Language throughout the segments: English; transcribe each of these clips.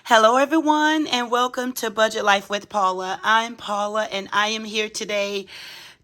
Hello, everyone, and welcome to Budget Life with Paula. I'm Paula, and I am here today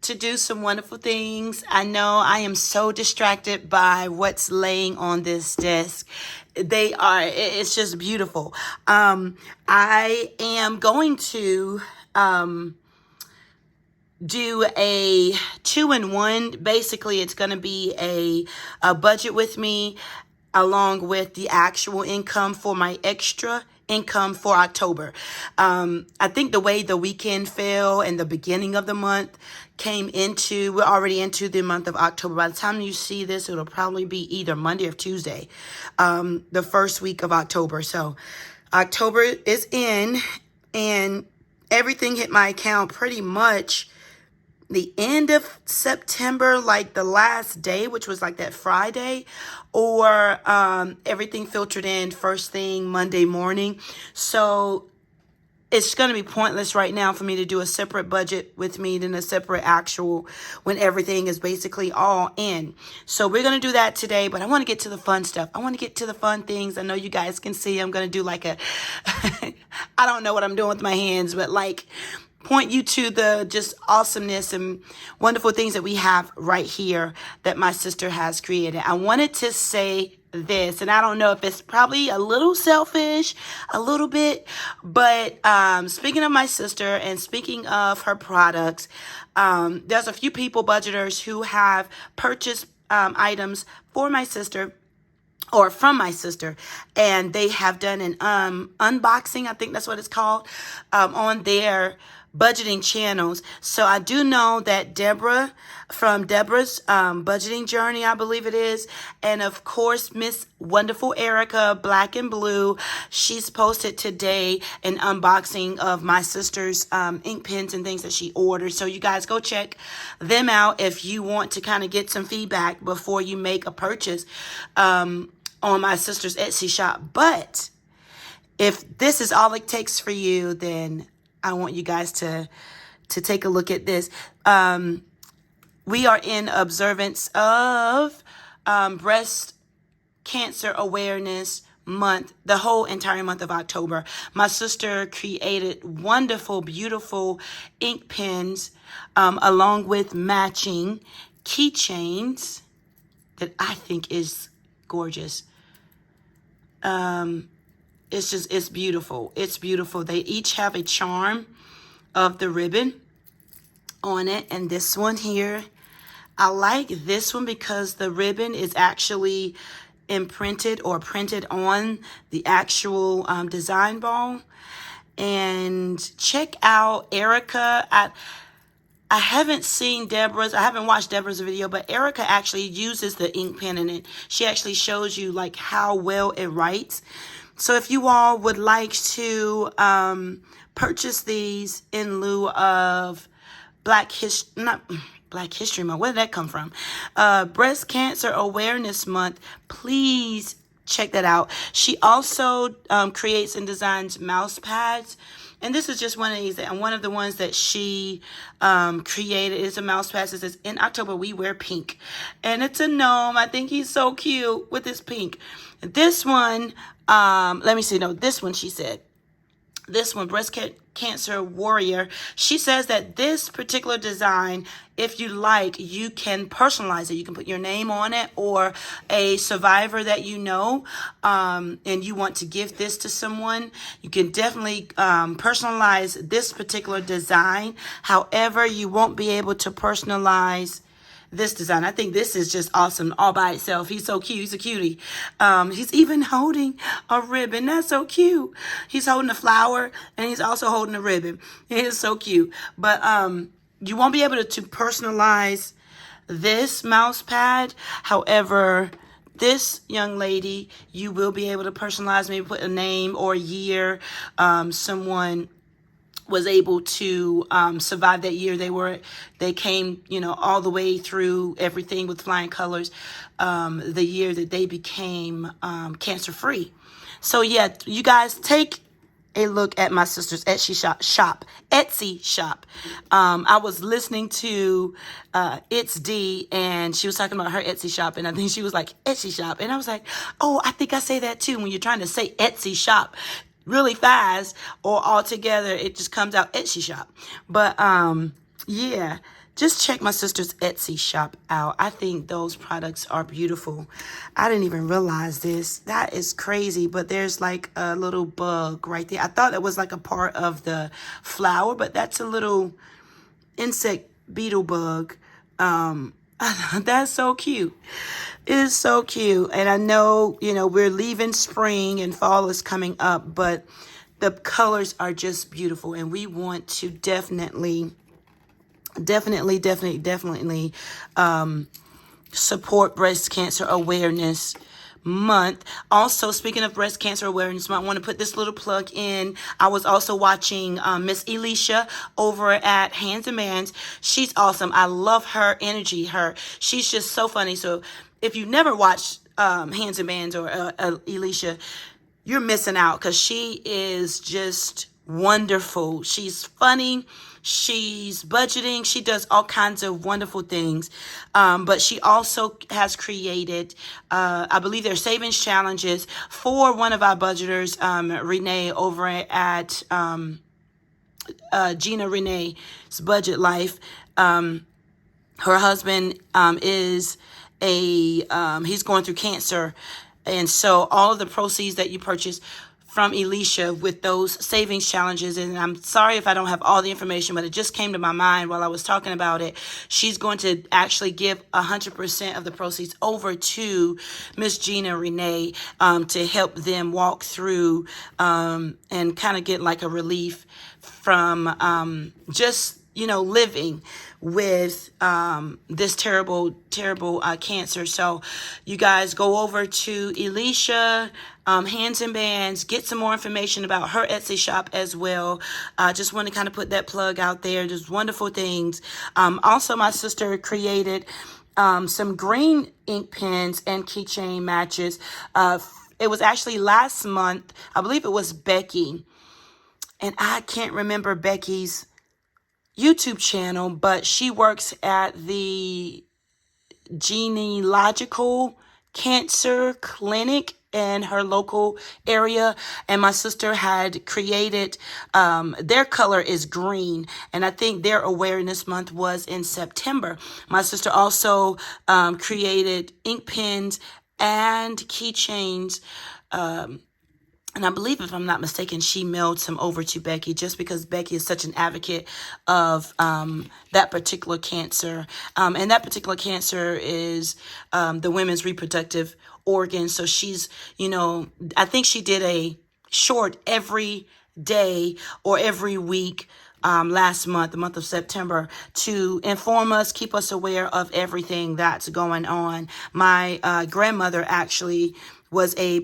to do some wonderful things. I know I am so distracted by what's laying on this desk. It's just beautiful. I am going to do a 2-in-1. Basically, it's going to be a budget with me along with the actual income for my extra income for October. I think the way the weekend fell and the beginning of the month we're already into the month of October. By the time you see this, it'll probably be either Monday or Tuesday, the first week of October. So October is in and everything hit my account pretty much the end of September, like the last day, which was like that Friday, or everything filtered in first thing Monday morning. So it's going to be pointless right now for me to do a separate budget with me than a separate actual when everything is basically all in. So we're going to do that today, but I want to get to the fun stuff. I want to get to the fun things. I know you guys can see I'm going to do like I don't know what I'm doing with my hands, but like point you to the just awesomeness and wonderful things that we have right here that my sister has created. I wanted to say this, and I don't know if it's probably a little selfish, a little bit, but speaking of my sister and speaking of her products, there's a few people, budgeters, who have purchased items for my sister or from my sister, and they have done an unboxing, I think that's what it's called, on their budgeting channels. So I do know that Deborah from Deborah's budgeting journey, I believe it is, and of course Miss Wonderful Erica Black and Blue, she's posted today an unboxing of my sister's ink pens and things that she ordered. So you guys go check them out if you want to kind of get some feedback before you make a purchase on my sister's Etsy shop. But if this is all it takes for you, then I want you guys to take a look at this. We are in observance of Breast Cancer Awareness Month, the whole entire month of October. My sister created wonderful, beautiful ink pens along with matching keychains that I think is gorgeous. It's beautiful. It's beautiful. They each have a charm of the ribbon on it. And this one here, I like this one because the ribbon is actually imprinted or printed on the actual design ball. And check out Erica. I haven't seen Deborah's. I haven't watched Deborah's video, but Erica actually uses the ink pen in it. She actually shows you like how well it writes. So if you all would like to purchase these in lieu of not Black History Month, where did that come from? Breast Cancer Awareness Month, please check that out. She also creates and designs mouse pads. And this is just one of these, and one of the ones that she created is a mouse pad. It says, in October, we wear pink. And it's a gnome. I think he's so cute with his pink. This one, let me see. No, this one, she said. This one, Breast Cancer Warrior. She says that this particular design, if you like, you can personalize it. You can put your name on it or a survivor that you know, and you want to give this to someone. You can definitely personalize this particular design. However, you won't be able to personalize this design. I think this is just awesome all by itself. He's so cute. He's a cutie. He's even holding a ribbon. That's so cute. He's holding a flower and he's also holding a ribbon. It is so cute. But you won't be able to personalize this mouse pad. However, this young lady, you will be able to personalize, maybe put a name or a year, someone was able to survive that year. They came, all the way through everything with flying colors, the year that they became cancer free. So yeah, you guys take a look at my sister's Etsy shop. I was listening to It's D, and she was talking about her Etsy shop, and I think she was like, Etsy shop. And I was like, oh, I think I say that too when you're trying to say Etsy shop. really fast, or all together it just comes out Etsy shop. But yeah, just check my sister's Etsy shop out. I think those products are beautiful. I didn't even realize this. That is crazy, but there's like a little bug right there. I thought that was like a part of the flower, but that's a little insect beetle bug. That's so cute. It is so cute. And I know, we're leaving spring and fall is coming up, but the colors are just beautiful. And we want to definitely support Breast Cancer Awareness Month. Also, speaking of Breast Cancer Awareness Month, I want to put this little plug in. I was also watching Miss Elisha over at Hands and Bands. She's awesome. I love her energy. She's just so funny. So if you've never watched Hands and Bands or Elisha, you're missing out, because she is just wonderful. She's funny. She's budgeting. She does all kinds of wonderful things. But she also has created, I believe they're savings challenges for one of our budgeters, Renee, over at Gina Renee's Budget Life. Her husband is he's going through cancer. And so all of the proceeds that you purchase from Elisha with those savings challenges, and I'm sorry if I don't have all the information, but it just came to my mind while I was talking about it. She's going to actually give 100% of the proceeds over to Miss Gina Renee to help them walk through and kind of get like a relief from just living with this terrible cancer. So you guys go over to Elisha Hands and Bands, get some more information about her Etsy shop as well. Just want to kind of put that plug out there. Just wonderful things. Also, my sister created some green ink pens and keychain matches. It was actually last month. I believe it was Becky, and I can't remember Becky's YouTube channel, but she works at the Genealogical Cancer Clinic in her local area, and my sister had created their color is green, and I think their awareness month was in September. My sister also created ink pens and keychains, and I believe, if I'm not mistaken, she mailed some over to Becky, just because Becky is such an advocate of that particular cancer. And that particular cancer is the women's reproductive organ. So she's, I think she did a short every day or every week last month, the month of September, to inform us, keep us aware of everything that's going on. My grandmother actually was a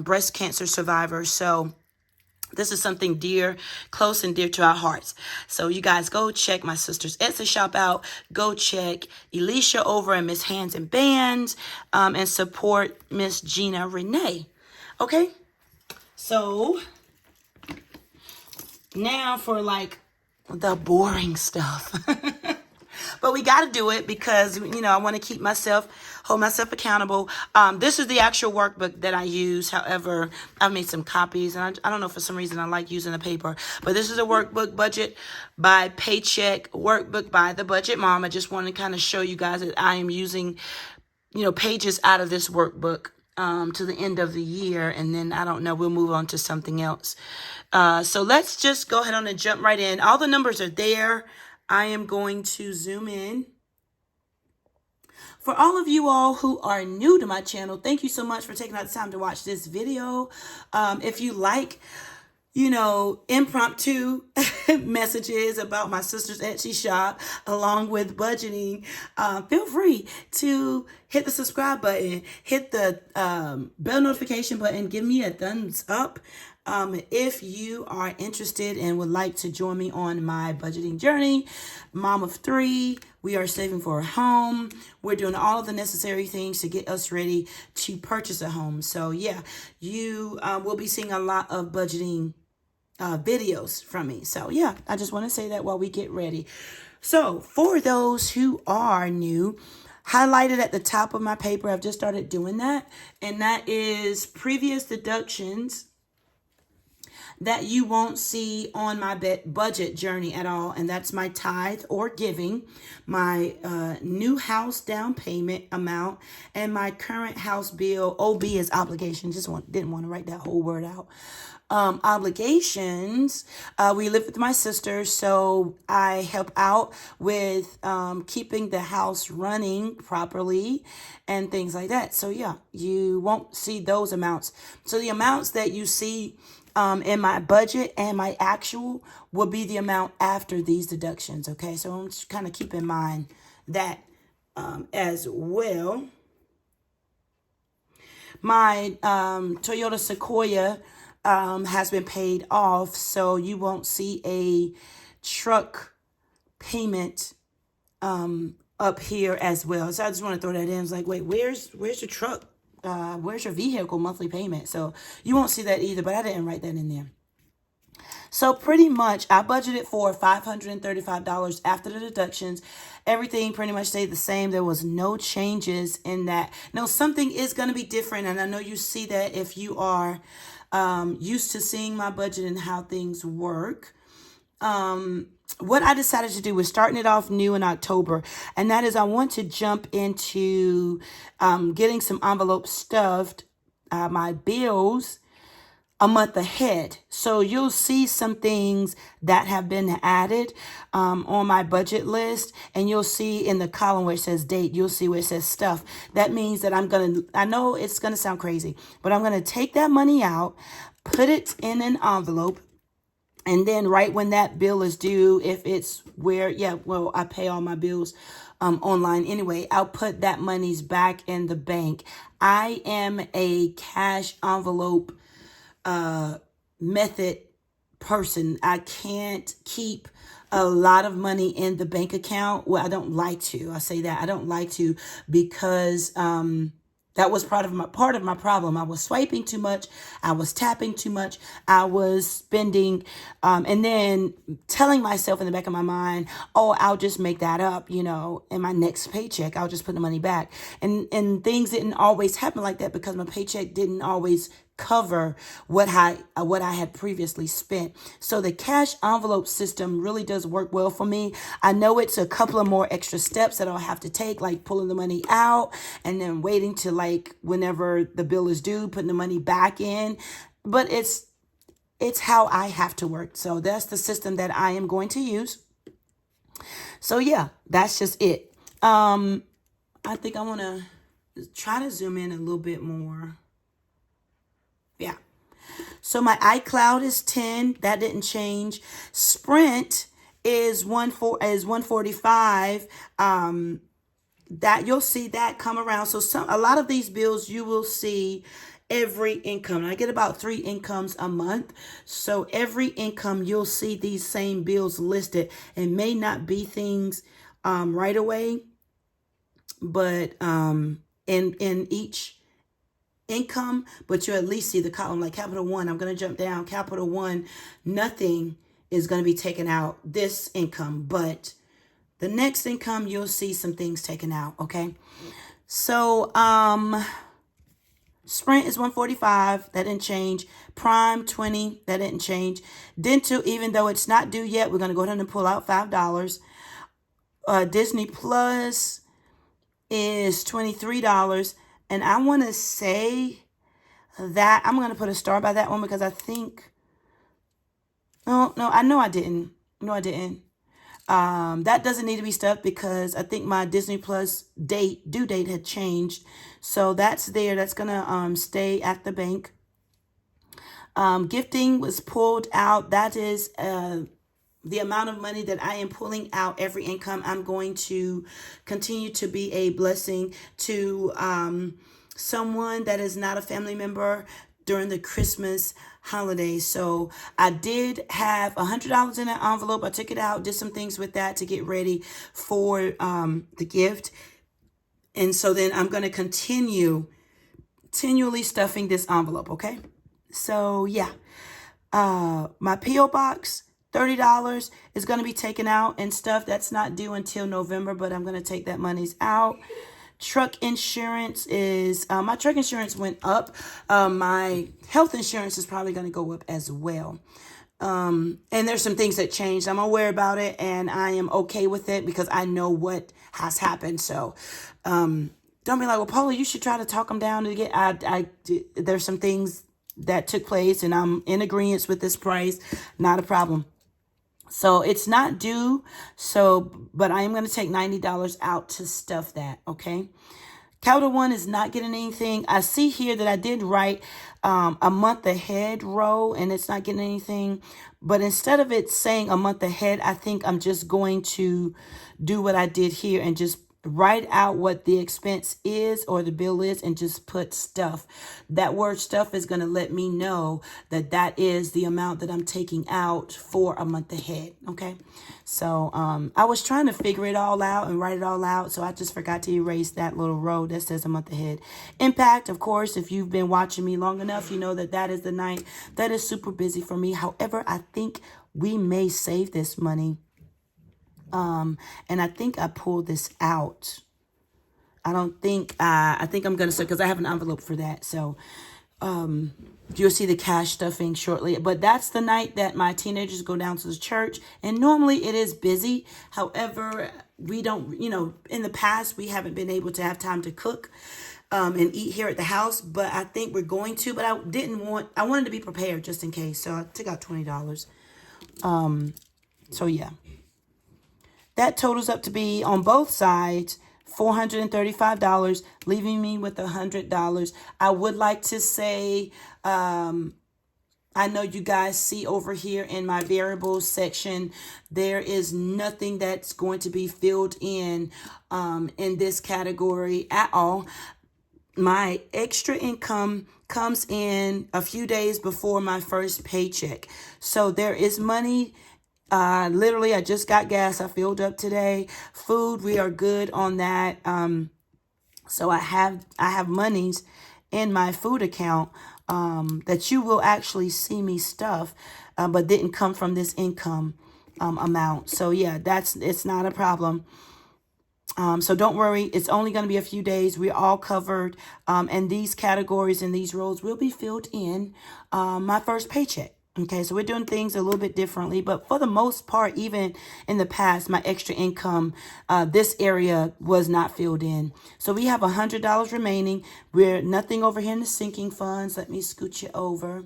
breast cancer survivor. So this is something close and dear to our hearts. So you guys go check my sister's Etsy shop out. Go check Elisha over at Miss Hands and Bands, and support Miss Gina Renee. Okay? So now for like the boring stuff. But we got to do it because, I want to hold myself accountable. This is the actual workbook that I use. However, I've made some copies, and I don't know, for some reason I like using the paper. But this is a workbook, Budget by Paycheck, workbook by the Budget Mom. I just want to kind of show you guys that I am using, pages out of this workbook to the end of the year. And then, I don't know, we'll move on to something else. So let's just go ahead on and jump right in. All the numbers are there. I am going to zoom in. For all of you all who are new to my channel, thank you so much for taking out the time to watch this video. If you like, impromptu messages about my sister's Etsy shop along with budgeting, feel free to hit the subscribe button, hit the bell notification button, give me a thumbs up. If you are interested and would like to join me on my budgeting journey, mom of 3, we are saving for a home. We're doing all of the necessary things to get us ready to purchase a home. So yeah, you will be seeing a lot of budgeting videos from me. So yeah, I just want to say that while we get ready. So for those who are new, highlighted at the top of my paper, I've just started doing that, and that is previous deductions that you won't see on my budget journey at all, and that's my tithe or giving, my new house down payment amount, and my current house bill. OB is obligation. Didn't want to write that whole word out. Obligations. We live with my sister, so I help out with keeping the house running properly and things like that. So yeah, you won't see those amounts. So the amounts that you see in my budget and my actual will be the amount after these deductions. Okay, so I'm just kind of keep in mind that as well. My Toyota Sequoia has been paid off, so you won't see a truck payment up here as well. So I just want to throw that in. It's like, wait, where's your truck? Where's your vehicle monthly payment? So you won't see that either, but I didn't write that in there. So pretty much I budgeted for $535 after the deductions. Everything pretty much stayed the same. There was no changes in that. Now, something is going to be different, and I know you see that if you are used to seeing my budget and how things work. What I decided to do was starting it off new in October, and that is I want to jump into getting some envelopes stuffed, my bills, a month ahead. So you'll see some things that have been added on my budget list, and you'll see in the column where it says date, you'll see where it says stuff. That means that I know it's going to sound crazy, but I'm going to take that money out, put it in an envelope, and then right when that bill is due, if it's where, I pay all my bills online anyway, I'll put that money's back in the bank. I am a cash envelope method person. I can't keep a lot of money in the bank account. Well, I don't like to. I say that I don't like to because that was part of my problem. I was swiping too much. I was tapping too much. I was spending, and then telling myself in the back of my mind, "Oh, I'll just make that up, in my next paycheck. I'll just put the money back." And things didn't always happen like that because my paycheck didn't always cover what I had previously spent. So the cash envelope system really does work well for me. I know it's a couple of more extra steps that I'll have to take, like pulling the money out and then waiting to whenever the bill is due, putting the money back in. But it's how I have to work. So that's the system that I am going to use. So yeah, that's just it. I think I want to try to zoom in a little bit more. Yeah. So my iCloud is 10. That didn't change. Sprint is 145. That you'll see that come around. So a lot of these bills you will see every income. I get about 3 incomes a month. So every income you'll see these same bills listed. It may not be things right away, but in each income, but you at least see the column like Capital One. I'm going to jump down. Capital One, nothing is going to be taken out this income, but the next income you'll see some things taken out. Okay, so Sprint is 145. That didn't change. Prime 20. That didn't change. Dental, even though it's not due yet, we're going to go ahead and pull out $5. Disney Plus is $23. And I want to say that I'm going to put a star by that one because I think, no, I know I didn't. No, I didn't. That doesn't need to be stuffed because I think my Disney Plus due date had changed. So that's there. That's going to stay at the bank. Gifting was pulled out. That is the amount of money that I am pulling out every income. I'm going to continue to be a blessing to someone that is not a family member during the Christmas holidays. So I did have $100 in that envelope. I took it out, did some things with that to get ready for the gift. And so then I'm going to continually stuffing this envelope. Okay. So yeah, my P.O. box, $30 is going to be taken out and stuff. That's not due until November, but I'm going to take that monies out. truck insurance is, my truck insurance went up. My health insurance is probably going to go up as well. And there's some things that changed. I'm aware about it and I am okay with it because I know what has happened. So, don't be like, well, Paula, you should try to talk them down to get, there's some things that took place and I'm in agreement with this price. Not a problem. So it's not due. So, but I am going to take $90 out to stuff that. Okay. Capital One is not getting anything. I see here that I did write a month ahead row and it's not getting anything. But instead of it saying a month ahead, I think I'm just going to do what I did here and just write out what the expense is or the bill is and just put stuff. That word stuff is going to let me know that that is the amount that I'm taking out for a month ahead. Okay. So, I was trying to figure it all out and write it all out. So I just forgot to erase that little row that says a month ahead. Impact, of course, if you've been watching me long enough, you know that that is the night that is super busy for me. However, I think we may save this money. And I think I pulled this out. I don't think, I think I'm going to, because I have an envelope for that. So, you'll see the cash stuffing shortly, but that's the night that my teenagers go down to the church. And normally it is busy. However, we don't, in the past, we haven't been able to have time to cook, and eat here at the house, but I think we're going to, but I wanted to be prepared just in case. So I took out $20. So yeah. That totals up to be, on both sides, $435, leaving me with $100. I would like to say, I know you guys see over here in my variables section, there is nothing that's going to be filled in this category at all. My extra income comes in a few days before my first paycheck. So there is money. Literally, I just got gas. I filled up today. Food, we are good on that. So I have monies in my food account, that you will actually see me stuff, but didn't come from this income, amount. So yeah, it's not a problem. So don't worry. It's only going to be a few days. We're all covered. And these categories and these roles will be filled in, my first paycheck. Okay, so we're doing things a little bit differently, but for the most part, even in the past, my extra income, this area was not filled in. So we have $100 remaining. We're nothing over here in the sinking funds. Let me scoot you over.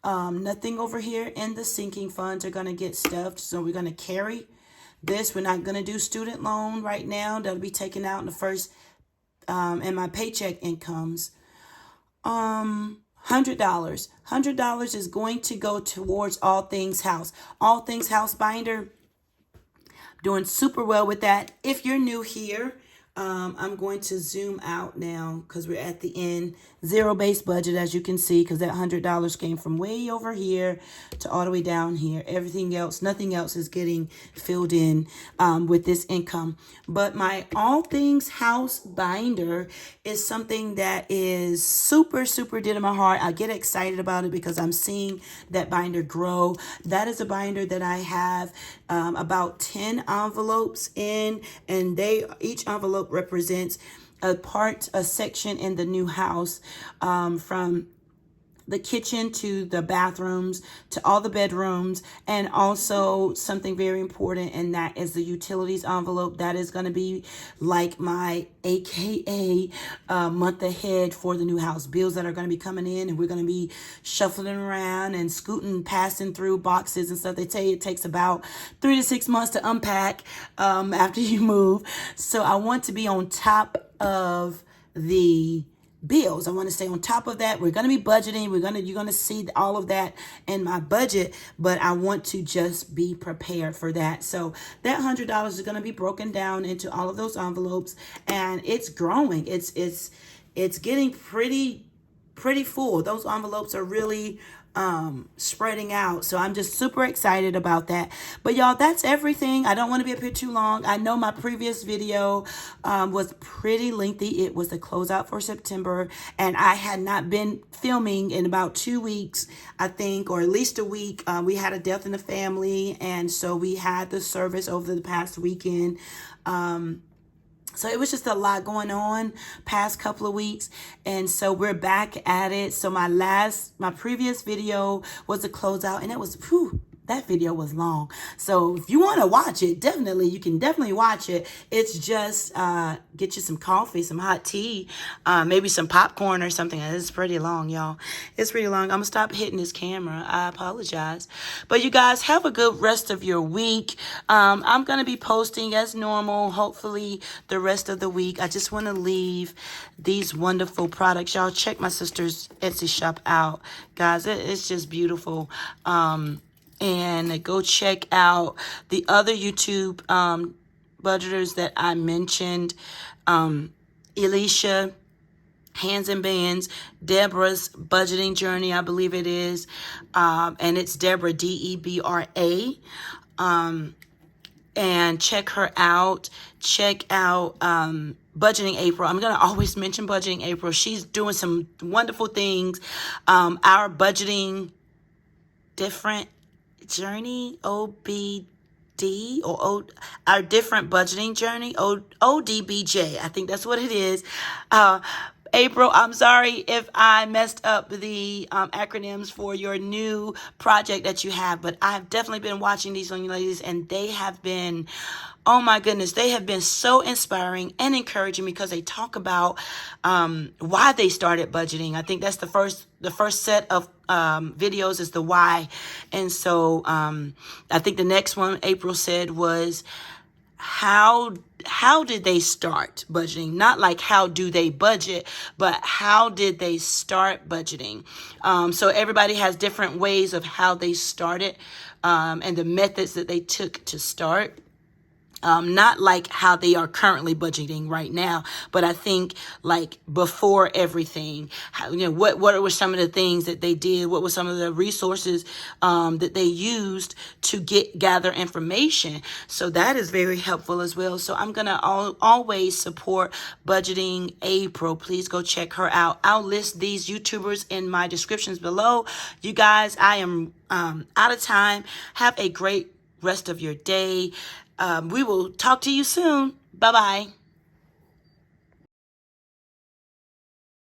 Nothing over here in the sinking funds are going to get stuffed. So we're going to carry this. We're not going to do student loan right now. That'll be taken out in the first, and my paycheck incomes. $100 is going to go towards All Things House. All Things House binder, doing super well with that. If you're new here, I'm going to zoom out now because we're at the end. Zero-based budget, as you can see, because that $100 came from way over here to all the way down here. Everything else, nothing else is getting filled in with this income. But my All Things House binder is something that is super, super dear to my heart. I get excited about it because I'm seeing that binder grow. That is a binder that I have about 10 envelopes in, and each envelope represents a section in the new house, from the kitchen to the bathrooms to all the bedrooms, and also something very important, and that is the utilities envelope. That is going to be like my AKA month ahead for the new house. Bills that are going to be coming in, and we're going to be shuffling around and scooting, passing through boxes and stuff. They tell you it takes about 3 to 6 months to unpack after you move. So I want to be on top of the bills. I want to stay on top of that. We're going to be budgeting. You're going to see all of that in my budget, but I want to just be prepared for that. So that $100 is going to be broken down into all of those envelopes, and it's growing. It's getting pretty full. Those envelopes are really spreading out. So I'm just super excited about that. But y'all, that's everything. I don't want to be up here too long. I know my previous video was pretty lengthy. It was the closeout for September, and I had not been filming in about 2 weeks, I think, or at least a week. We had a death in the family, and so we had the service over the past weekend. So it was just a lot going on past couple of weeks. And so we're back at it. So my previous video was a closeout, and it was, that video was long. So if you want to watch it, you can definitely watch it. It's just, get you some coffee, some hot tea, maybe some popcorn or something. It's pretty long, y'all. It's pretty long. I'm going to stop hitting this camera. I apologize. But you guys have a good rest of your week. I'm going to be posting as normal, hopefully the rest of the week. I just want to leave these wonderful products. Y'all check my sister's Etsy shop out. Guys, it's just beautiful. And go check out the other YouTube budgeters that I mentioned. Elisha, Hands and Bands, Deborah's Budgeting Journey, I believe it is. And it's Deborah, Debra. And check her out. Check out Budgeting April. I'm going to always mention Budgeting April. She's doing some wonderful things. Our Budgeting Different Journey, OBD, our Different Budgeting Journey, ODBJ. I think that's what it is. April, I'm sorry if I messed up the acronyms for your new project that you have, but I've definitely been watching these young ladies, and they have been, oh my goodness, they have been so inspiring and encouraging because they talk about why they started budgeting. I think that's the first set of videos is the why. And so I think the next one April said was how did they start budgeting? Not like how do they budget, but how did they start budgeting? So everybody has different ways of how they started and the methods that they took to start. Not like how they are currently budgeting right now, but I think like before everything, what were some of the things that they did? What were some of the resources that they used to gather information? So that is very helpful as well. So I'm going to always support Budgeting April. Please go check her out. I'll list these YouTubers in my descriptions below. You guys, I am out of time. Have a great rest of your day. We will talk to you soon. Bye-bye.